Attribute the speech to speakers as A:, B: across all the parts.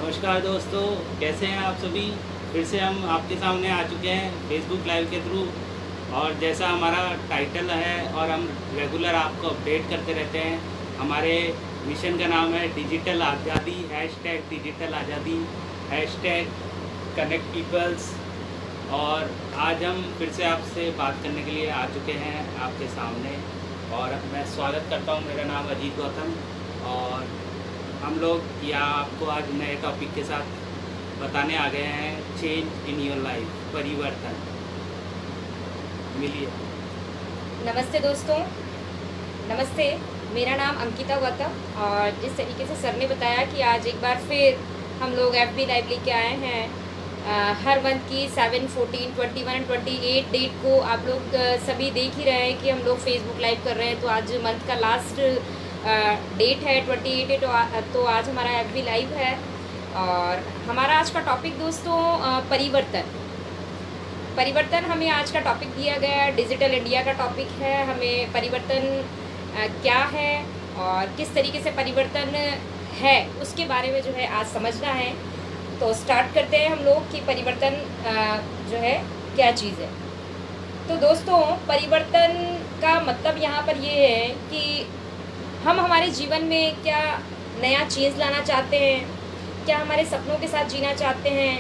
A: नमस्कार दोस्तों, कैसे हैं आप सभी। फिर से हम आपके सामने आ चुके हैं फेसबुक लाइव के थ्रू। और जैसा हमारा टाइटल है और हम रेगुलर आपको अपडेट करते रहते हैं। हमारे मिशन का नाम है डिजिटल आज़ादी, हैशटैग डिजिटल आज़ादी, हैशटैग कनेक्ट पीपल्स। और आज हम फिर से आपसे बात करने के लिए आ चुके हैं आपके सामने। और मैं स्वागत करता हूं, मेरा नाम अजीत गौतम। और हम लोग या आपको आज नए टॉपिक के साथ बताने आ गए हैं, चेंज इन योर लाइफ, परिवर्तन। मिलिए।
B: नमस्ते दोस्तों, नमस्ते। मेरा नाम अंकिता गौतम और जिस तरीके से सर ने बताया कि आज एक बार फिर हम लोग एफबी लाइव लेके आए हैं। हर मंथ की 7, 14, 21 और 28 डेट को आप लोग सभी देख ही रहे हैं कि हम लोग फेसबुक लाइव कर रहे हैं। तो आज मंथ का लास्ट डेट है 28 तो आज हमारा एफबी लाइव है। और हमारा आज का टॉपिक दोस्तों परिवर्तन हमें आज का टॉपिक दिया गया है। डिजिटल इंडिया का टॉपिक है। हमें परिवर्तन क्या है और किस तरीके से परिवर्तन है उसके बारे में जो है आज समझना है। तो स्टार्ट करते हैं हम लोग कि परिवर्तन जो है क्या चीज़ है। तो दोस्तों, परिवर्तन का मतलब यहाँ पर ये है कि हम हमारे जीवन में क्या नया चीज़ लाना चाहते हैं, क्या हमारे सपनों के साथ जीना चाहते हैं,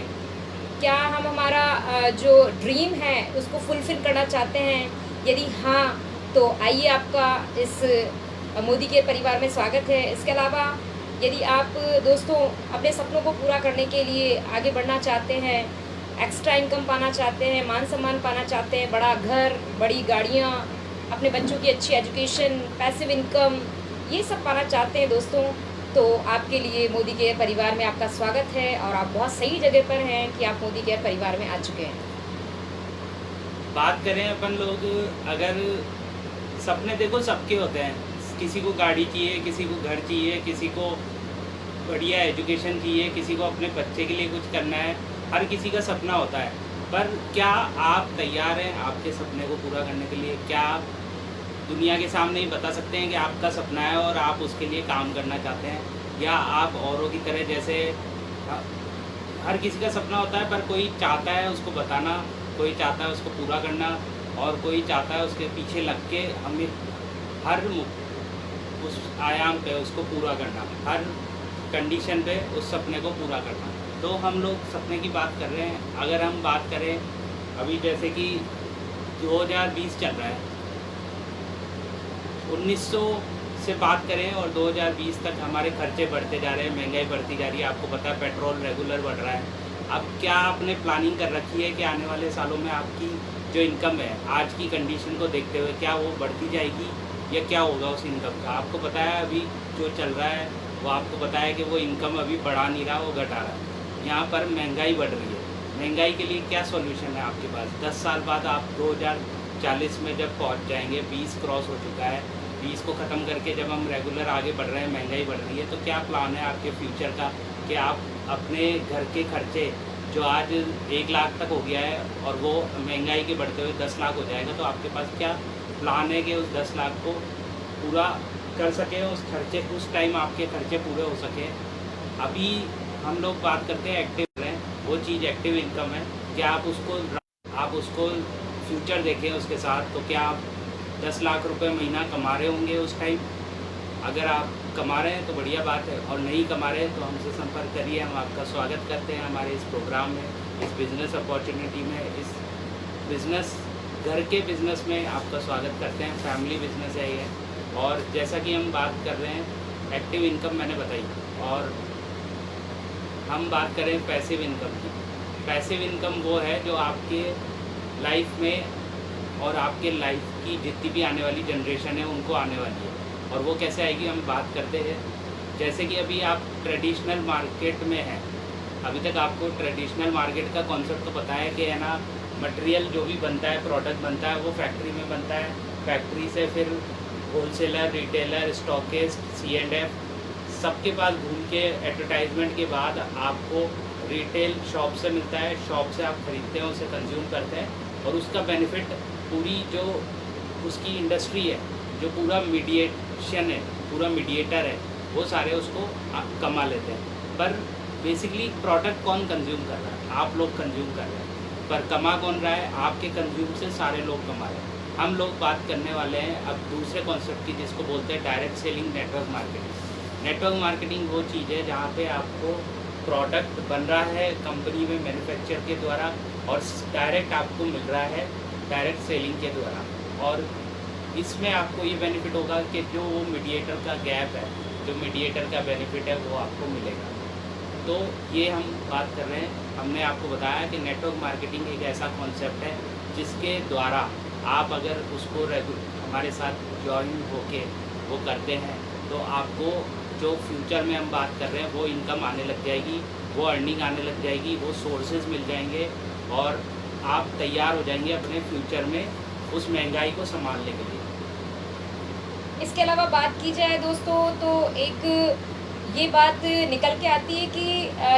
B: क्या हम हमारा जो ड्रीम है उसको फुलफिल करना चाहते हैं। यदि हाँ, तो आइए आपका इस मोदी के परिवार में स्वागत है। इसके अलावा यदि आप दोस्तों अपने सपनों को पूरा करने के लिए आगे बढ़ना चाहते हैं, एक्स्ट्रा इनकम पाना चाहते हैं, मान सम्मान पाना चाहते हैं, बड़ा घर, बड़ी गाड़ियाँ, अपने बच्चों की अच्छी एजुकेशन, पैसिव इनकम, ये सब पाना चाहते हैं दोस्तों, तो आपके लिए मोदी केयर परिवार में आपका स्वागत है। और आप बहुत सही जगह पर हैं कि आप मोदी केयर परिवार में आ चुके हैं।
A: बात करें अपन लोग, अगर सपने देखो सबके होते हैं। किसी को गाड़ी चाहिए, किसी को घर चाहिए, किसी को बढ़िया एजुकेशन चाहिए, किसी को अपने बच्चे के लिए कुछ करना है। हर किसी का सपना होता है। पर क्या आप तैयार हैं आपके सपने को पूरा करने के लिए? क्या आप दुनिया के सामने ही बता सकते हैं कि आपका सपना है और आप उसके लिए काम करना चाहते हैं? या आप औरों की तरह, जैसे हर किसी का सपना होता है पर कोई चाहता है उसको बताना, कोई चाहता है उसको पूरा करना, और कोई चाहता है उसके पीछे लग के हमें हर उस आयाम पे उसको पूरा करना, हर कंडीशन पे उस सपने को पूरा करना। तो हम लोग सपने की बात कर रहे हैं। अगर हम बात करें अभी, जैसे कि 2020 चल रहा है, 1900 से बात करें और 2020 तक हमारे खर्चे बढ़ते जा रहे हैं, महंगाई बढ़ती जा रही है। आपको पता है पेट्रोल रेगुलर बढ़ रहा है। अब क्या आपने प्लानिंग कर रखी है कि आने वाले सालों में आपकी जो इनकम है आज की कंडीशन को देखते हुए क्या वो बढ़ती जाएगी या क्या होगा उस इनकम का? आपको पता है अभी जो चल रहा है वो आपको पता है कि वो इनकम अभी बढ़ा नहीं रहा, वो घटा रहा है। यहाँ पर महंगाई बढ़ रही है। महंगाई के लिए क्या सॉल्यूशन है आपके पास? 10 साल बाद आप 2040 में जब पहुँच जाएंगे, 20 क्रॉस हो चुका है, 20 को ख़त्म करके जब हम रेगुलर आगे बढ़ रहे हैं, महंगाई बढ़ रही है, तो क्या प्लान है आपके फ्यूचर का कि आप अपने घर के खर्चे जो आज 1 लाख तक हो गया है और वो महंगाई के बढ़ते हुए 10 लाख हो जाएगा, तो आपके पास क्या प्लान है कि उस 10 लाख को पूरा कर सके, उस खर्चे, उस टाइम आपके खर्चे पूरे हो सके? अभी हम लोग बात करते हैं एक्टिव रहें, वो चीज़ एक्टिव इनकम है। क्या आप उसको फ्यूचर देखें उसके साथ, तो क्या आप 10 लाख रुपए महीना कमा रहे होंगे उस टाइम? अगर आप कमा रहे हैं तो बढ़िया बात है, और नहीं कमा रहे हैं तो हमसे संपर्क करिए। हम आपका स्वागत करते हैं हमारे इस प्रोग्राम में, इस बिज़नेस अपॉर्चुनिटी में, इस बिज़नेस, घर के बिज़नेस में आपका स्वागत करते हैं। फैमिली बिज़नेस है ये। और जैसा कि हम बात कर रहे हैं एक्टिव इनकम मैंने बताई, और हम बात करें पैसिव इनकम की। पैसिव इनकम वो है जो आपके लाइफ में और आपके लाइफ की जितनी भी आने वाली जनरेशन है उनको आने वाली है। और वो कैसे आएगी हम बात करते हैं। जैसे कि अभी आप ट्रेडिशनल मार्केट में हैं, अभी तक आपको ट्रेडिशनल मार्केट का कॉन्सेप्ट तो पता है कि है ना, मटेरियल जो भी बनता है, प्रोडक्ट बनता है, वो फैक्ट्री में बनता है। फैक्ट्री से फिर होलसेलर, रिटेलर, स्टॉकिस्ट, C&F सबके पास घूम के एडवर्टाइजमेंट के बाद आपको रिटेल शॉप से मिलता है। शॉप से आप खरीदते हैं, उसे कंज्यूम करते हैं, और उसका बेनिफिट पूरी जो उसकी इंडस्ट्री है, जो पूरा मीडिएशन है, पूरा मीडिएटर है, वो सारे उसको कमा लेते हैं। पर बेसिकली प्रोडक्ट कौन कंज्यूम कर रहा है? आप लोग कंज्यूम कर रहे हैं, पर कमा कौन रहा है? आपके कंज्यूम से सारे लोग कमा रहे हैं। हम लोग बात करने वाले हैं अब दूसरे कॉन्सेप्ट की, जिसको बोलते हैं direct selling network marketing. Network marketing वो चीज़ है जहाँ पे आपको प्रोडक्ट बन रहा है कंपनी में मैन्युफैक्चर के द्वारा और डायरेक्ट आपको मिल रहा है डायरेक्ट सेलिंग के द्वारा। और इसमें आपको ये बेनिफिट होगा कि जो वो मीडिएटर का गैप है, जो मीडिएटर का बेनिफिट है वो आपको मिलेगा। तो ये हम बात कर रहे हैं। हमने आपको बताया कि नेटवर्क मार्केटिंग एक ऐसा कॉन्सेप्ट है जिसके द्वारा आप अगर उसको हमारे साथ ज्वाइन होके वो करते हैं तो आपको जो फ्यूचर में हम बात कर रहे हैं वो इनकम आने लग जाएगी, वो अर्निंग आने लग जाएगी, वो सोर्सेज मिल जाएंगे और आप तैयार हो जाएंगे अपने फ्यूचर में उस महंगाई को संभालने के लिए।
B: इसके अलावा बात की जाए दोस्तों तो एक ये बात निकल के आती है कि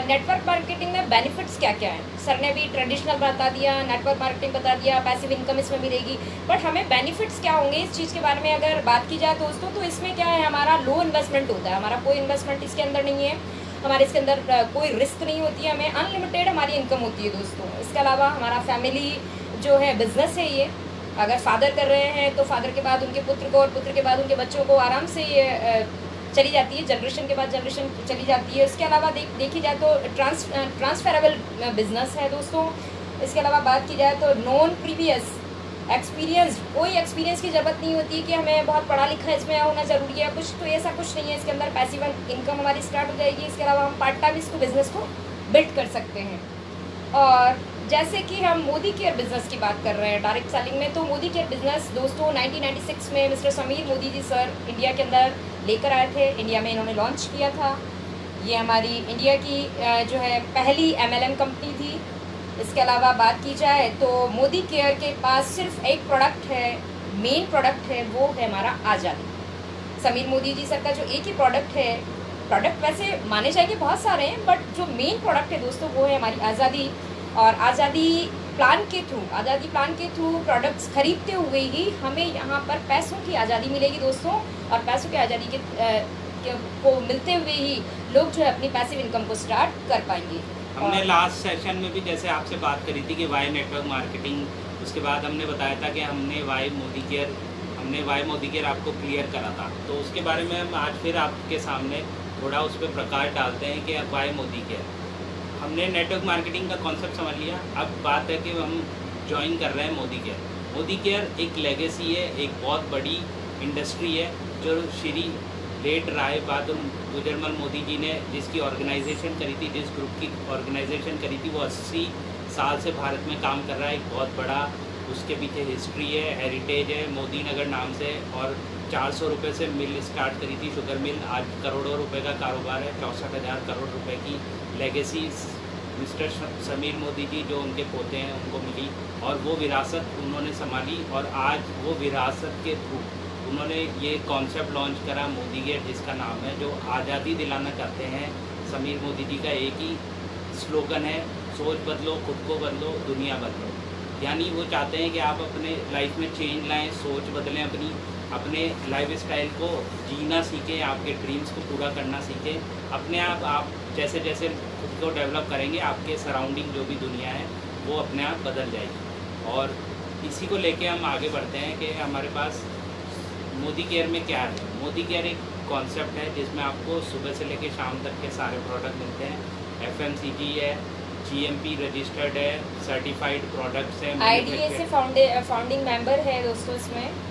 B: नेटवर्क मार्केटिंग में बेनिफिट्स क्या क्या हैं। सर ने भी ट्रेडिशनल बता दिया, नेटवर्क मार्केटिंग बता दिया, पैसिव इनकम इसमें मिलेगी, बट हमें बेनिफिट्स क्या होंगे इस चीज़ के बारे में अगर बात की जाए दोस्तों तो इसमें क्या है, हमारा लो इन्वेस्टमेंट होता है, हमारा कोई इन्वेस्टमेंट इसके अंदर नहीं है, हमारे इसके अंदर कोई रिस्क नहीं होती है, हमें अनलिमिटेड हमारी इनकम होती है दोस्तों। इसके अलावा हमारा फैमिली जो है बिजनेस है, ये अगर फादर कर रहे हैं तो फादर के बाद उनके पुत्र को और पुत्र के बाद उनके बच्चों को आराम से ये चली जाती है, जनरेशन के बाद जनरेशन चली जाती है। इसके अलावा देखी जाए तो ट्रांसफरेबल बिजनेस है दोस्तों। इसके अलावा बात की जाए तो नॉन प्रीवियस एक्सपीरियंस, कोई एक्सपीरियंस की ज़रूरत नहीं होती कि हमें बहुत पढ़ा लिखा इसमें होना ज़रूरी है, कुछ तो ऐसा कुछ नहीं है। इसके अंदर पैसिव इनकम हमारी स्टार्ट हो जाएगी। इसके अलावा हम पार्ट टाइम इसको बिज़नेस को बिल्ड कर सकते हैं। और जैसे कि हम मोदी केयर बिज़नेस की बात कर रहे हैं डायरेक्ट सेलिंग में, तो मोदी केयर बिज़नेस दोस्तों 1996 में mister Sameer Modi ji sir India के अंदर लेकर आए थे, इंडिया में इन्होंने लॉन्च किया था। ये हमारी इंडिया की जो है पहली MLM कंपनी थी। इसके अलावा बात की जाए तो मोदी केयर के पास सिर्फ एक प्रोडक्ट है, मेन प्रोडक्ट है, वो है हमारा आज़ादी। समीर मोदी जी सर का जो एक ही प्रोडक्ट है, प्रोडक्ट वैसे माने जाएंगे बहुत सारे हैं, बट जो मेन प्रोडक्ट है दोस्तों वो है हमारी आज़ादी। और आज़ादी प्लान के थ्रू प्रोडक्ट्स खरीदते हुए ही हमें यहाँ पर पैसों की आज़ादी मिलेगी दोस्तों। और पैसों की आज़ादी को मिलते हुए ही लोग जो है अपनी पैसिव इनकम को स्टार्ट कर पाएंगे।
A: हमने लास्ट सेशन में भी जैसे आपसे बात करी थी कि वाई नेटवर्क मार्केटिंग, उसके बाद हमने बताया था कि हमने वाई मोदी केयर आपको क्लियर करा था। तो उसके बारे में हम आज फिर आपके सामने थोड़ा उस पर प्रकाश डालते हैं कि वाई मोदी केयर। हमने नेटवर्क मार्केटिंग का कॉन्सेप्ट समझ लिया, अब बात है कि हम ज्वाइन कर रहे हैं मोदी केयर। मोदी केयर एक लेगेसी है, एक बहुत बड़ी इंडस्ट्री है जो श्री लेट राय बहादुर गुजरमल मोदी जी ने जिसकी ऑर्गेनाइजेशन करी थी, जिस ग्रुप की ऑर्गेनाइजेशन करी थी, वो 80 साल से भारत में काम कर रहा है। एक बहुत बड़ा उसके पीछे हिस्ट्री है, हेरिटेज है, मोदी नगर नाम से। और 400 रुपये से मिल स्टार्ट करी थी, शुगर मिल, आज करोड़ों रुपए का कारोबार है। 64,000 करोड़ रुपए की लेगेसी मिस्टर समीर मोदी जी जो उनके पोते हैं उनको मिली और वो विरासत उन्होंने संभाली। और आज वो विरासत के थ्रू उन्होंने ये कॉन्सेप्ट लॉन्च करा मोदी केयर, जिसका नाम है, जो आज़ादी दिलाना चाहते हैं। समीर मोदी जी का एक ही स्लोगन है, सोच बदलो, खुद को बदलो, दुनिया बदलो। यानी वो चाहते हैं कि आप अपने लाइफ में चेंज लाएं, सोच बदलें, अपने लाइफ स्टाइल को जीना सीखें, आपके ड्रीम्स को पूरा करना सीखें। अपने आप जैसे जैसे खुद को डेवलप करेंगे, आपके सराउंडिंग जो भी दुनिया है वो अपने आप बदल जाएगी। और इसी को लेके हम आगे बढ़ते हैं कि हमारे पास मोदी केयर में क्या है। मोदी केयर एक कॉन्सेप्ट है जिसमें आपको सुबह से लेकर शाम तक के सारे प्रोडक्ट मिलते हैं। FMCG है, GMP रजिस्टर्ड है, सर्टिफाइड प्रोडक्ट्स हैं।
B: IDA से फाउंडिंग मेंबर है दोस्तों। इसमें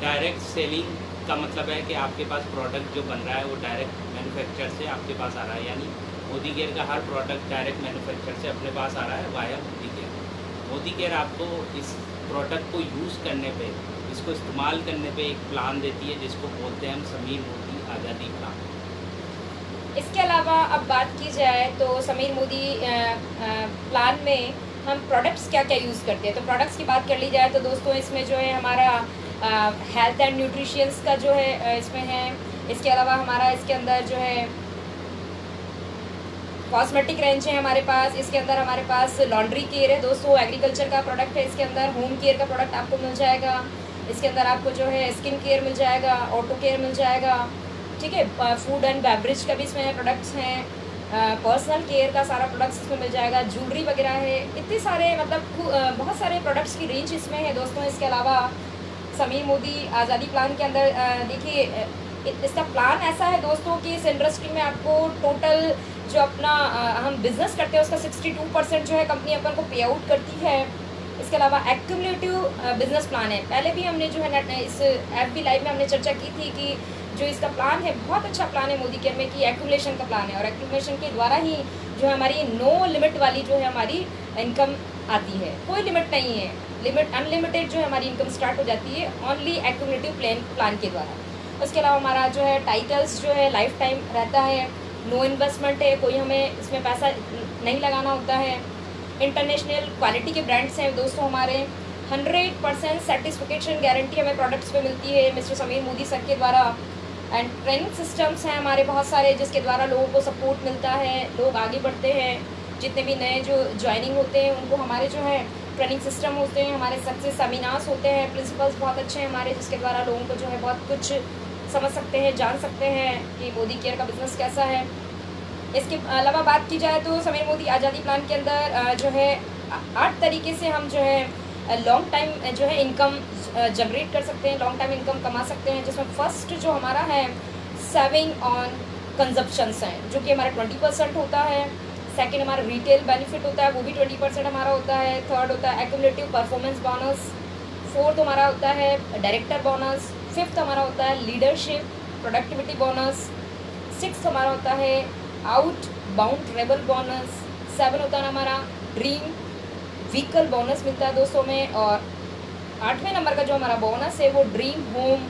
A: डायरेक्ट सेलिंग का मतलब है कि आपके पास प्रोडक्ट जो बन रहा है वो डायरेक्ट मैन्युफैक्चर से आपके पास आ रहा है। यानी मोदी केयर का हर प्रोडक्ट डायरेक्ट मैन्युफैक्चर से अपने पास आ रहा है via Modi care. Modi care आपको इस प्रोडक्ट को यूज़ करने पे, इसको इस्तेमाल करने पे एक प्लान देती है जिसको बोलते हैं हम समीर मोदी आज़ादी प्लान।
B: इसके अलावा अब बात की जाए तो समीर मोदी प्लान में हम प्रोडक्ट्स क्या क्या यूज़ करते हैं। तो प्रोडक्ट्स की बात कर ली जाए तो दोस्तों इसमें जो है हमारा हेल्थ एंड न्यूट्रिशंस का जो है इसमें है। इसके अलावा हमारा इसके अंदर जो है कॉस्मेटिक रेंज है हमारे पास। इसके अंदर हमारे पास लॉन्ड्री केयर है दोस्तों, एग्रीकल्चर का प्रोडक्ट है। इसके अंदर होम केयर का प्रोडक्ट आपको मिल जाएगा। इसके अंदर आपको जो है स्किन केयर मिल जाएगा, ऑटो केयर मिल जाएगा, ठीक है। फूड एंड बेवरेज का भी इसमें प्रोडक्ट्स हैं। पर्सनल केयर का सारा प्रोडक्ट्स इसमें मिल जाएगा, ज्वेलरी वगैरह है, इतने सारे मतलब बहुत सारे प्रोडक्ट्स की रेंज इसमें है दोस्तों। इसके अलावा समीर मोदी आज़ादी प्लान के अंदर देखिए इसका प्लान ऐसा है दोस्तों कि इस इंडस्ट्री में आपको टोटल जो अपना हम बिज़नेस करते हैं उसका 62% जो है कंपनी अपन को पे आउट करती है। इसके अलावा एक्यूमुलेटिव बिजनेस प्लान है। पहले भी हमने जो है इस FB लाइव में हमने चर्चा की थी कि जो इसका प्लान है बहुत अच्छा प्लान है मोदी केयर में कि एक्यूमुलेशन का प्लान है, और एक्यूमुलेशन के द्वारा ही जो हमारी नो लिमिट वाली जो है हमारी इनकम आती है, कोई लिमिट नहीं है, लिमिट अनलिमिटेड जो है हमारी इनकम स्टार्ट हो जाती है ओनली एक्यूमुलेटिव प्लान के द्वारा। उसके अलावा हमारा जो है टाइटल्स जो है लाइफ टाइम रहता है, नो इन्वेस्टमेंट है, कोई हमें इसमें पैसा नहीं लगाना होता है। इंटरनेशनल क्वालिटी के ब्रांड्स हैं दोस्तों हमारे, 100% सेटिस्फिकेशन गारंटी हमें प्रोडक्ट्स पे मिलती है मिस्टर समीर मोदी सर के द्वारा। एंड ट्रेनिंग सिस्टम्स हैं हमारे बहुत सारे जिसके द्वारा लोगों को सपोर्ट मिलता है, लोग आगे बढ़ते हैं। जितने भी नए जो ज्वाइनिंग होते हैं उनको हमारे जो है ट्रेनिंग सिस्टम होते हैं, हमारे सक्सेस सेमिनार्स होते हैं, प्रिंसिपल्स बहुत अच्छे हैं हमारे जिसके द्वारा लोगों को जो है बहुत कुछ समझ सकते हैं, जान सकते हैं कि मोदी केयर का बिज़नेस कैसा है। इसके अलावा बात की जाए तो समीर मोदी आज़ादी प्लान के अंदर जो है 8 तरीके से हम जो है लॉन्ग टाइम जो है इनकम जनरेट कर सकते हैं, लॉन्ग टाइम इनकम कमा सकते हैं। जिसमें फर्स्ट जो हमारा है सेविंग ऑन कंजप्शंस हैं जो कि हमारा 20% होता है। सेकंड हमारा रिटेल बेनिफिट होता है, वो भी 20% हमारा होता है। थर्ड होता है एक्यूमुलेटिव परफॉर्मेंस बोनस। फोर्थ हमारा होता है डायरेक्टर बोनस। फिफ्थ हमारा होता है लीडरशिप प्रोडक्टिविटी बोनस। सिक्स्थ हमारा होता है आउट बाउंड ट्रेवल बोनस। 7 होता है हमारा ड्रीम व्हीकल बोनस मिलता है दोस्तों में। और 8वें नंबर का जो हमारा बोनस है वो ड्रीम होम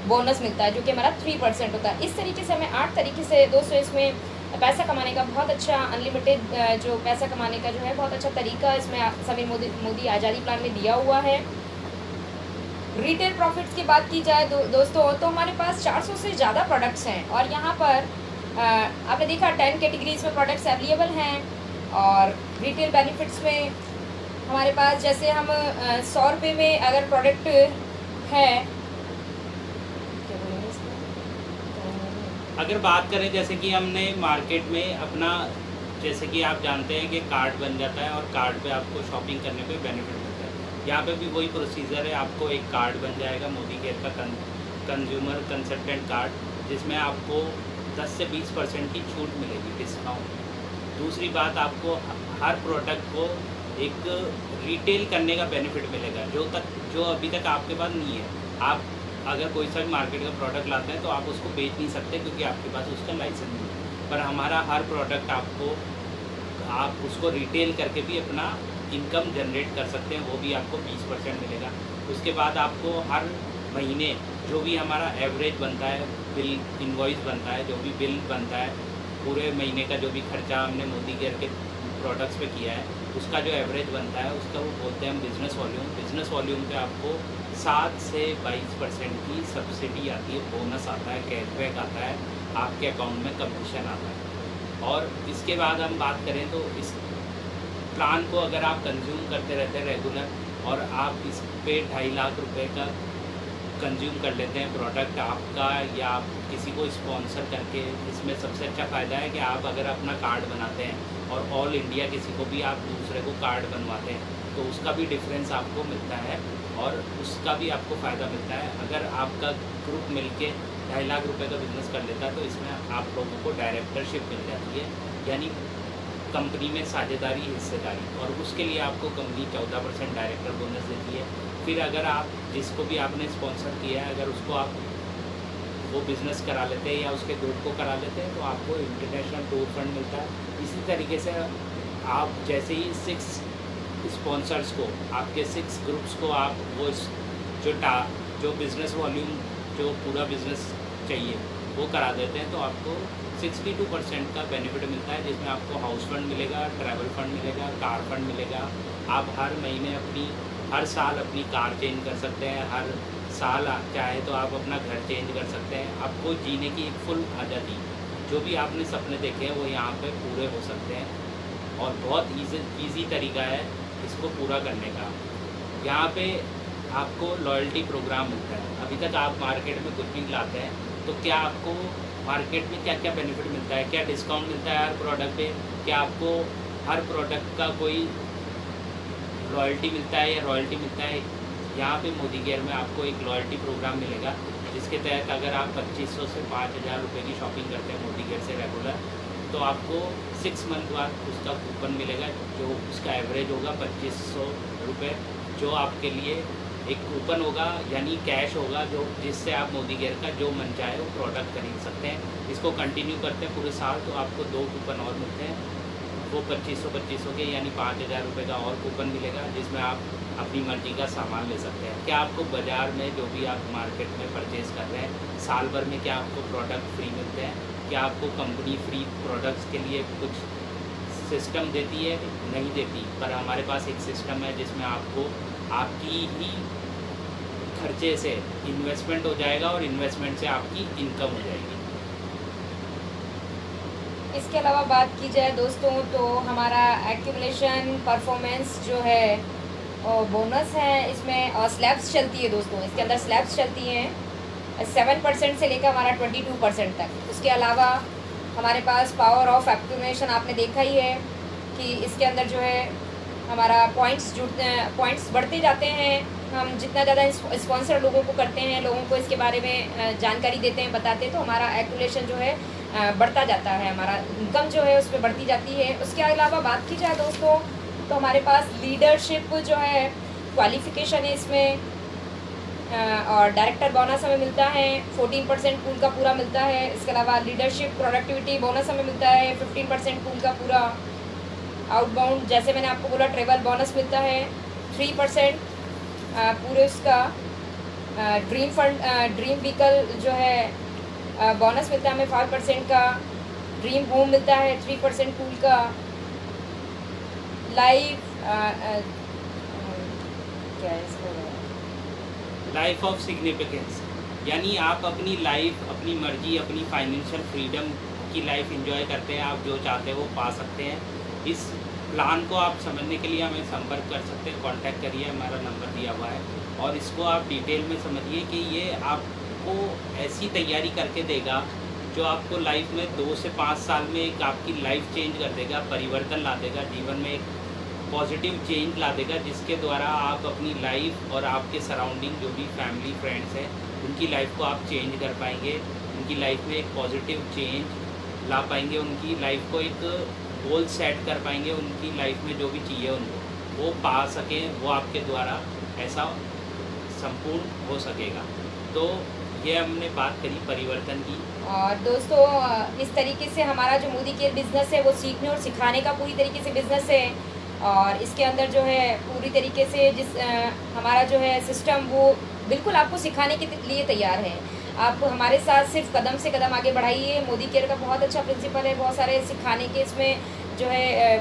B: बोनस मिलता है जो कि हमारा 3% होता है। इस तरीके से हमें 8 तरीके से दोस्तों इसमें पैसा कमाने का बहुत अच्छा अनलिमिटेड जो पैसा कमाने का जो है बहुत अच्छा तरीका इसमें समीर मोदी आज़ादी प्लान में दिया हुआ है। रिटेल प्रॉफिट्स की बात की जाए दोस्तों तो हमारे पास 400 से ज़्यादा प्रोडक्ट्स हैं, और यहाँ पर आपने देखा 10 कैटेगरीज में प्रोडक्ट्स अवेलेबल हैं। और रिटेल बेनिफिट्स में हमारे पास जैसे हम 100 रुपये में अगर प्रोडक्ट है,
A: अगर बात करें जैसे कि हमने मार्केट में अपना, जैसे कि आप जानते हैं कि कार्ड बन जाता है और कार्ड पे आपको शॉपिंग करने पे बेनिफिट मिलता है। यहाँ पे भी वही प्रोसीजर है, आपको एक कार्ड बन जाएगा मोदी केयर का कंज्यूमर कंसल्टेंट कार्ड जिसमें आपको 10 से 20% की छूट मिलेगी डिस्काउंट। दूसरी बात, आपको हर प्रोडक्ट को एक रिटेल करने का बेनिफिट मिलेगा जो अभी तक आपके पास नहीं है। आप अगर कोई सा भी मार्केट का प्रोडक्ट लाते हैं तो आप उसको बेच नहीं सकते क्योंकि आपके पास उसका लाइसेंस नहीं है, पर हमारा हर प्रोडक्ट आप उसको रिटेल करके भी अपना इनकम जनरेट कर सकते हैं, वो भी आपको 20% मिलेगा। उसके बाद आपको हर महीने जो भी हमारा एवरेज बनता है, बिल इनवॉइस बनता है, जो भी बिल बनता है पूरे महीने का, जो भी खर्चा हमने मोदी केयर के प्रोडक्ट्स पे किया है उसका जो एवरेज बनता है उसका वो बोलते हैं हम बिज़नेस वॉल्यूम। बिज़नेस वॉल्यूम पे आपको 7 से 22% की सब्सिडी आती है, बोनस आता है, कैशबैक आता है, आपके अकाउंट में कमीशन आता है। और इसके बाद हम बात करें तो इस प्लान को अगर आप कंज्यूम करते रहते हैं रेगुलर और आप इस पे 2.5 लाख रुपए का कंज्यूम कर लेते हैं प्रोडक्ट आपका, या आप किसी को स्पॉन्सर करके, इसमें सबसे अच्छा फ़ायदा है कि आप अगर अपना कार्ड बनाते हैं और ऑल इंडिया किसी को भी आप दूसरे को कार्ड बनवाते हैं तो उसका भी डिफरेंस आपको मिलता है और उसका भी आपको फ़ायदा मिलता है। अगर आपका ग्रुप मिलके 2.5 लाख रुपए का बिज़नेस कर लेता है तो इसमें आप लोगों को डायरेक्टरशिप मिल जाती है, यानी कंपनी में साझेदारी, हिस्सेदारी, और उसके लिए आपको कंपनी 14% डायरेक्टर बोनस देती है। फिर अगर आप जिसको भी आपने स्पॉन्सर किया है अगर उसको आप वो बिज़नेस करा लेते हैं या उसके ग्रुप को करा लेते हैं तो आपको इंटरनेशनल टूर फंड मिलता है। इसी तरीके से आप जैसे ही 6 स्पॉन्सर्स को, आपके 6 ग्रुप्स को आप वो जो बिज़नेस वॉल्यूम जो पूरा बिज़नेस चाहिए वो करा देते हैं तो आपको 62% का बेनिफिट मिलता है, जिसमें आपको हाउस फंड मिलेगा, ट्रैवल फंड मिलेगा, कार फंड मिलेगा। आप हर महीने हर साल अपनी कार चेंज कर सकते हैं, हर साल चाहे तो आप अपना घर चेंज कर सकते हैं। आपको जीने की एक फुल आज़ादी, जो भी आपने सपने देखे हैं वो यहाँ पे पूरे हो सकते हैं और बहुत ईजी तरीका है इसको पूरा करने का। यहाँ पे आपको लॉयल्टी प्रोग्राम मिलता है। अभी तक आप मार्केट में कुछ भी लाते हैं तो क्या आपको मार्केट में क्या क्या बेनिफिट मिलता है, क्या डिस्काउंट मिलता है हर प्रोडक्ट पे, क्या आपको हर प्रोडक्ट का कोई रॉयल्टी मिलता है या रॉयल्टी मिलता है। यहाँ पे मोदी केयर में आपको एक लॉयल्टी प्रोग्राम मिलेगा, जिसके तहत अगर आप 2500 से 5000 रुपये की शॉपिंग करते हैं मोदी केयर से रेगुलर, तो आपको 6 मंथ बाद उसका कूपन मिलेगा, जो उसका एवरेज होगा 2500 रुपये, जो आपके लिए एक कूपन होगा यानी कैश होगा, जो जिससे आप मोदी केयर का जो मन चाहे वो प्रोडक्ट खरीद सकते हैं। इसको कंटिन्यू करते हैं पूरे साल तो आपको 2 कूपन और मिलते हैं, वो 2500 के यानी 5000 रुपये का और कूपन मिलेगा, जिसमें आप अपनी मर्ज़ी का सामान ले सकते हैं। क्या आपको बाज़ार में जो भी आप मार्केट में परचेज़ कर रहे हैं साल भर में क्या आपको प्रोडक्ट फ्री मिलते हैं, क्या आपको कंपनी फ्री प्रोडक्ट्स के लिए कुछ सिस्टम देती है? नहीं देती, पर हमारे पास एक सिस्टम है जिसमें आपको आपकी ही खर्चे से इन्वेस्टमेंट हो जाएगा और इन्वेस्टमेंट से आपकी इनकम हो जाएगी।
B: इसके अलावा बात की जाए दोस्तों तो हमारा एक्यूमुलेशन परफॉर्मेंस जो है और बोनस है इसमें, और स्लैब्स चलती है दोस्तों, इसके अंदर स्लैब्स चलती हैं 7% से लेकर हमारा 22% तक। उसके अलावा हमारे पास पावर ऑफ एक्यूमुलेशन आपने देखा ही है कि इसके अंदर जो है हमारा पॉइंट्स जुड़ते हैं, पॉइंट्स बढ़ते जाते हैं। हम जितना ज़्यादा स्पॉन्सर लोगों को करते हैं, लोगों को इसके बारे में जानकारी देते हैं, बताते हैं, तो हमारा एक्यूमुलेशन जो है बढ़ता जाता है, हमारा इनकम जो है उसमें बढ़ती जाती है। उसके अलावा बात की जाए दोस्तों तो हमारे पास लीडरशिप जो है क्वालिफिकेशन है इसमें, और डायरेक्टर बोनस हमें मिलता है 14% पूल का पूरा मिलता है। इसके अलावा लीडरशिप प्रोडक्टिविटी बोनस हमें मिलता है 15% पूल का पूरा। आउटबाउंड जैसे मैंने आपको बोला ट्रेवल बोनस मिलता है 3% पूरे उसका। ड्रीम फंड ड्रीम व्हीकल जो है बोनस मिलता है हमें 5% का। ड्रीम होम मिलता है 3% पूल का। लाइफ क्या है इसको,
A: लाइफ ऑफ सिग्निफिकेंस, यानी आप अपनी लाइफ, अपनी मर्जी, अपनी फाइनेंशियल फ्रीडम की लाइफ एंजॉय करते हैं, आप जो चाहते हैं वो पा सकते हैं। इस प्लान को आप समझने के लिए हमें संपर्क कर सकते हैं, कांटेक्ट करिए, हमारा नंबर दिया हुआ है, और इसको आप डिटेल में समझिए कि ये आपको ऐसी तैयारी करके देगा जो आपको लाइफ में 2 से 5 साल में एक आपकी लाइफ चेंज कर देगा, परिवर्तन ला देगा, जीवन में एक पॉजिटिव चेंज ला देगा, जिसके द्वारा आप अपनी लाइफ और आपके सराउंडिंग जो भी फैमिली फ्रेंड्स हैं उनकी लाइफ को आप चेंज कर पाएंगे, उनकी लाइफ में एक पॉजिटिव चेंज ला पाएंगे, उनकी लाइफ को एक गोल सेट कर पाएंगे, उनकी लाइफ में जो भी चाहिए उनको वो पा सकें, वो आपके द्वारा ऐसा संपूर्ण हो सकेगा। तो ये हमने बात करी परिवर्तन की।
B: और दोस्तों इस तरीके से हमारा जो मोदी केयर बिज़नेस है वो सीखने और सिखाने का पूरी तरीके से बिज़नेस है, और इसके अंदर जो है पूरी तरीके से हमारा जो है सिस्टम वो बिल्कुल आपको सिखाने के लिए तैयार है। आप हमारे साथ सिर्फ कदम से कदम आगे बढ़ाइए। मोदी केयर का बहुत अच्छा प्रिंसिपल है, बहुत सारे सिखाने के इसमें जो है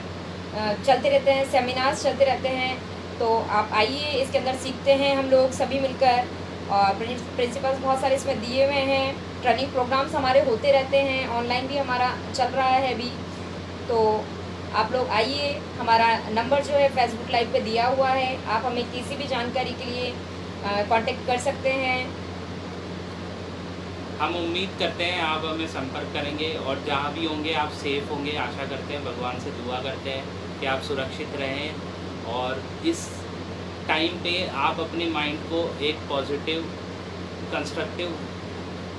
B: चलते रहते हैं, सेमिनार्स चलते रहते हैं, तो आप आइए, इसके अंदर सीखते हैं हम लोग सभी मिलकर। और प्रिंसिपल्स बहुत सारे इसमें दिए हुए हैं, ट्रेनिंग प्रोग्राम्स हमारे होते रहते हैं, ऑनलाइन भी हमारा चल रहा है अभी। तो आप लोग आइए, हमारा नंबर जो है फेसबुक लाइव पे दिया हुआ है, आप हमें किसी भी जानकारी के लिए कांटेक्ट कर सकते हैं।
A: हम उम्मीद करते हैं आप हमें संपर्क करेंगे, और जहाँ भी होंगे आप सेफ़ होंगे, आशा करते हैं, भगवान से दुआ करते हैं कि आप सुरक्षित रहें, और इस टाइम पे आप अपने माइंड को एक पॉजिटिव कंस्ट्रक्टिव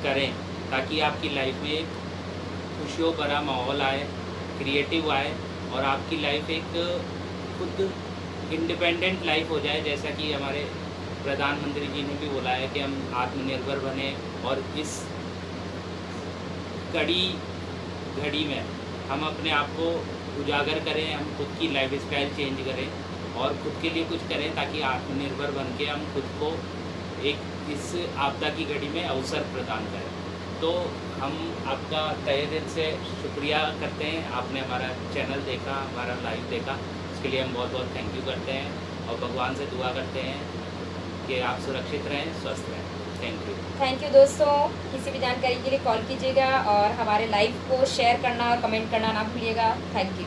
A: करें, ताकि आपकी लाइफ में एक खुशियों भरा माहौल आए, क्रिएटिव आए, और आपकी लाइफ एक खुद इंडिपेंडेंट लाइफ हो जाए, जैसा कि हमारे प्रधानमंत्री जी ने भी बोला है कि हम आत्मनिर्भर बने, और इस कड़ी घड़ी में हम अपने आप को उजागर करें, हम खुद की लाइफ स्टाइल चेंज करें और खुद के लिए कुछ करें, ताकि आत्मनिर्भर बन के हम खुद को एक इस आपदा की घड़ी में अवसर प्रदान करें। तो हम आपका तहे दिल से शुक्रिया करते हैं, आपने हमारा चैनल देखा, हमारा लाइव देखा, इसके लिए हम बहुत बहुत थैंक यू करते हैं, और भगवान से दुआ करते हैं कि आप सुरक्षित रहें, स्वस्थ रहें। थैंक यू
B: दोस्तों। किसी भी जानकारी के लिए कॉल कीजिएगा, और हमारे लाइव को शेयर करना और कमेंट करना ना भूलिएगा। Thank you.